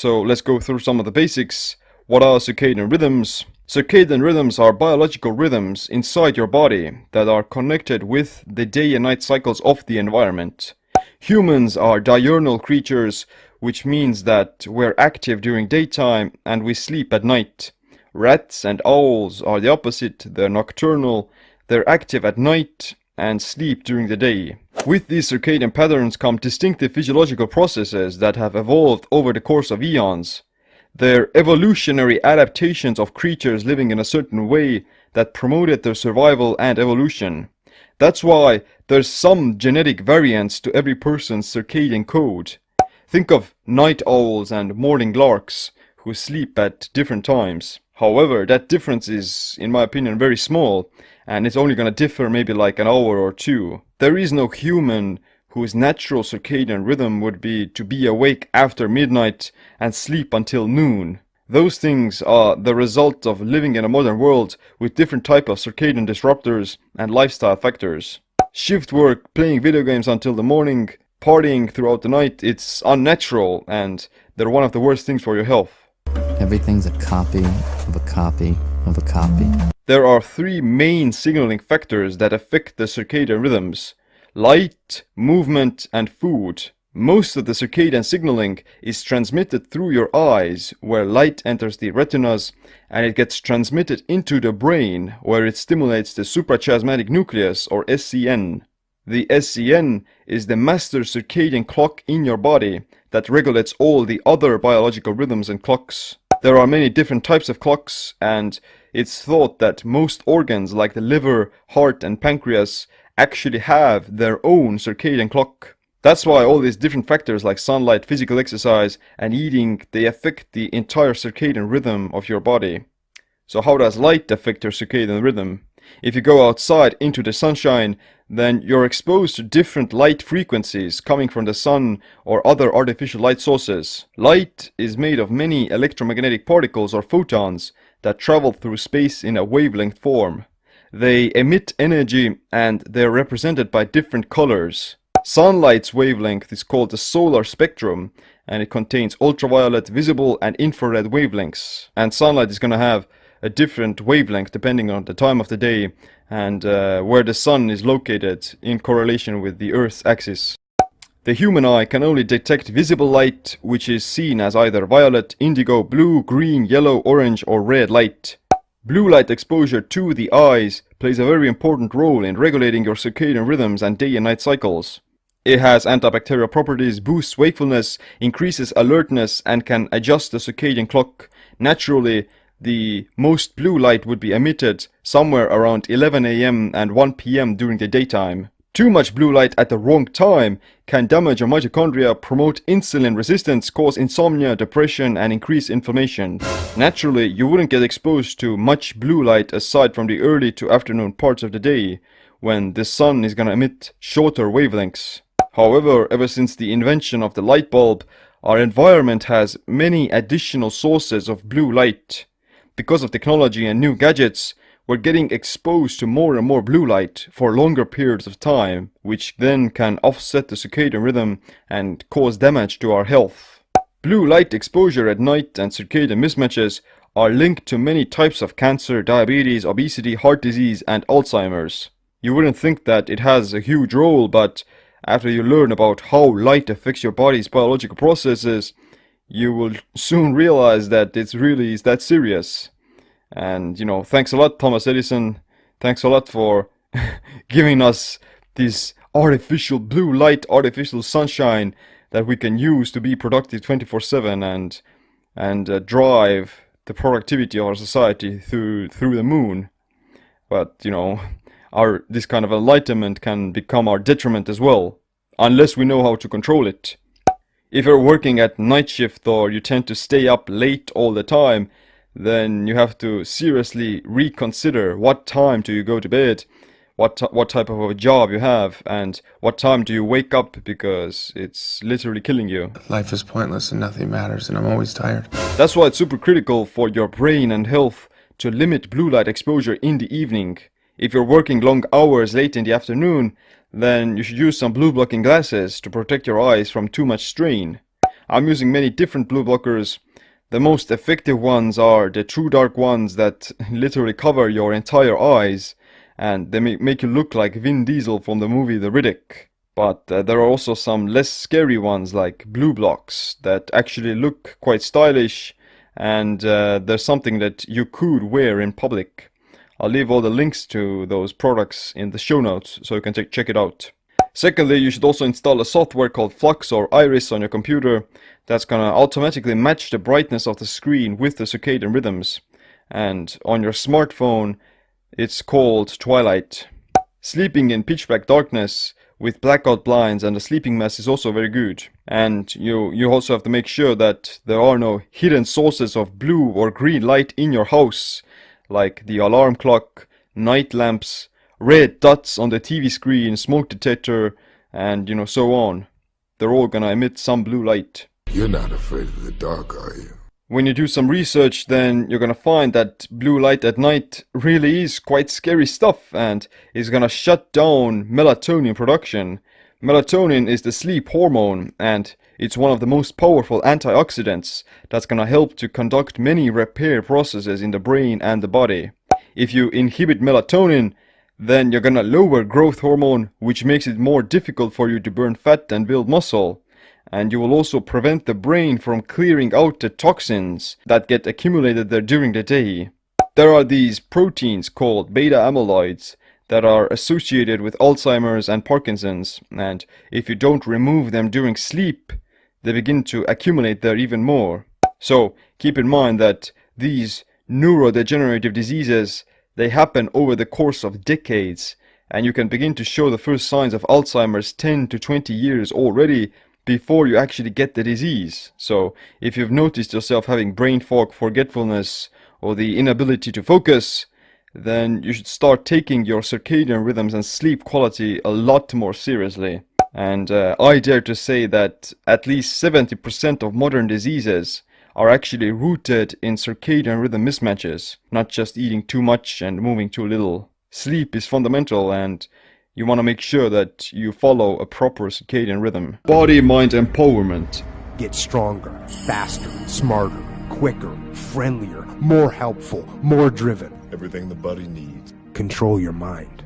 So let's go through some of the basics. What are circadian rhythms? Circadian rhythms are biological rhythms inside your body that are connected with the day and night cycles of the environment. Humans are diurnal creatures, which means that we're active during daytime and we sleep at night. Rats and owls are the opposite. They're nocturnal, they're active at night and sleep during the day. With these circadian patterns come distinctive physiological processes that have evolved over the course of eons. They're evolutionary adaptations of creatures living in a certain way that promoted their survival and evolution. That's why there's some genetic variance to every person's circadian code. Think of night owls and morning larks who sleep at different times. However, that difference is, in my opinion, very small, and it's only gonna differ maybe like an hour or two. There is no human whose natural circadian rhythm would be to be awake after midnight and sleep until noon. Those things are the result of living in a modern world with different types of circadian disruptors and lifestyle factors. Shift work, playing video games until the morning, partying throughout the night, it's unnatural and they're one of the worst things for your health. Everything's a copy of a copy of a copy. There are three main signaling factors that affect the circadian rhythms: light, movement, and food. Most of the circadian signaling is transmitted through your eyes, where light enters the retinas, and it gets transmitted into the brain, where it stimulates the suprachiasmatic nucleus, or SCN. The SCN is the master circadian clock in your body that regulates all the other biological rhythms and clocks. There are many different types of clocks, and it's thought that most organs like the liver, heart, and pancreas actually have their own circadian clock. That's why all these different factors like sunlight, physical exercise, and eating, they affect the entire circadian rhythm of your body. So how does light affect your circadian rhythm? If you go outside into the sunshine, then you're exposed to different light frequencies coming from the sun or other artificial light sources. Light is made of many electromagnetic particles or photons that travel through space in a wavelength form. They emit energy and they're represented by different colors. Sunlight's wavelength is called the solar spectrum, and it contains ultraviolet, visible, and infrared wavelengths. And sunlight is going to have a different wavelength depending on the time of the day and where the sun is located in correlation with the Earth's axis. The human eye can only detect visible light, which is seen as either violet, indigo, blue, green, yellow, orange, or red light. Blue light exposure to the eyes plays a very important role in regulating your circadian rhythms and day and night cycles. It has antibacterial properties, boosts wakefulness, increases alertness, and can adjust the circadian clock. Naturally, the most blue light would be emitted somewhere around 11 AM and 1 PM during the daytime. Too much blue light at the wrong time can damage your mitochondria, promote insulin resistance, cause insomnia, depression, and increase inflammation. Naturally, you wouldn't get exposed to much blue light aside from the early to afternoon parts of the day, when the sun is gonna emit shorter wavelengths. However, ever since the invention of the light bulb, our environment has many additional sources of blue light. Because of technology and new gadgets, we're getting exposed to more and more blue light for longer periods of time, which then can offset the circadian rhythm and cause damage to our health. Blue light exposure at night and circadian mismatches are linked to many types of cancer, diabetes, obesity, heart disease, and Alzheimer's. You wouldn't think that it has a huge role, but after you learn about how light affects your body's biological processes, you will soon realize that it's really that serious. And, thanks a lot, Thomas Edison. Thanks a lot for giving us this artificial blue light, artificial sunshine that we can use to be productive 24/7 and drive the productivity of our society through the moon. But, this kind of enlightenment can become our detriment as well, unless we know how to control it. If you're working at night shift or you tend to stay up late all the time, then you have to seriously reconsider what time do you go to bed, what type of a job you have, and what time do you wake up, because it's literally killing you. Life is pointless and nothing matters, and I'm always tired. That's why it's super critical for your brain and health to limit blue light exposure in the evening. If you're working long hours late in the afternoon, then you should use some blue blocking glasses to protect your eyes from too much strain. I'm using many different blue blockers. The most effective ones are the true dark ones that literally cover your entire eyes, and they make you look like Vin Diesel from the movie The Riddick. But there are also some less scary ones like blue blocks that actually look quite stylish, and there's something that you could wear in public. I'll leave all the links to those products in the show notes so you can check it out. Secondly, you should also install a software called Flux or Iris on your computer that's gonna automatically match the brightness of the screen with the circadian rhythms. And on your smartphone, it's called Twilight. Sleeping in pitch black darkness with blackout blinds and a sleeping mask is also very good. And you also have to make sure that there are no hidden sources of blue or green light in your house, like the alarm clock, night lamps, red dots on the TV screen, smoke detector, and so on. They're all gonna emit some blue light. You're not afraid of the dark, are you? When you do some research, then you're gonna find that blue light at night really is quite scary stuff and is gonna shut down melatonin production. Melatonin is the sleep hormone, and it's one of the most powerful antioxidants that's gonna help to conduct many repair processes in the brain and the body. If you inhibit melatonin, then you're gonna lower growth hormone, which makes it more difficult for you to burn fat and build muscle. And you will also prevent the brain from clearing out the toxins that get accumulated there during the day. There are these proteins called beta amyloids that are associated with Alzheimer's and Parkinson's, and if you don't remove them during sleep, they begin to accumulate there even more. So keep in mind that these neurodegenerative diseases, they happen over the course of decades, and you can begin to show the first signs of Alzheimer's 10 to 20 years already before you actually get the disease. So if you've noticed yourself having brain fog, forgetfulness, or the inability to focus, then you should start taking your circadian rhythms and sleep quality a lot more seriously. And I dare to say that at least 70% of modern diseases are actually rooted in circadian rhythm mismatches, not just eating too much and moving too little. Sleep is fundamental, and you want to make sure that you follow a proper circadian rhythm. Body-mind empowerment. Get stronger, faster, smarter, quicker, friendlier, more helpful, more driven. Everything the body needs. Control your mind.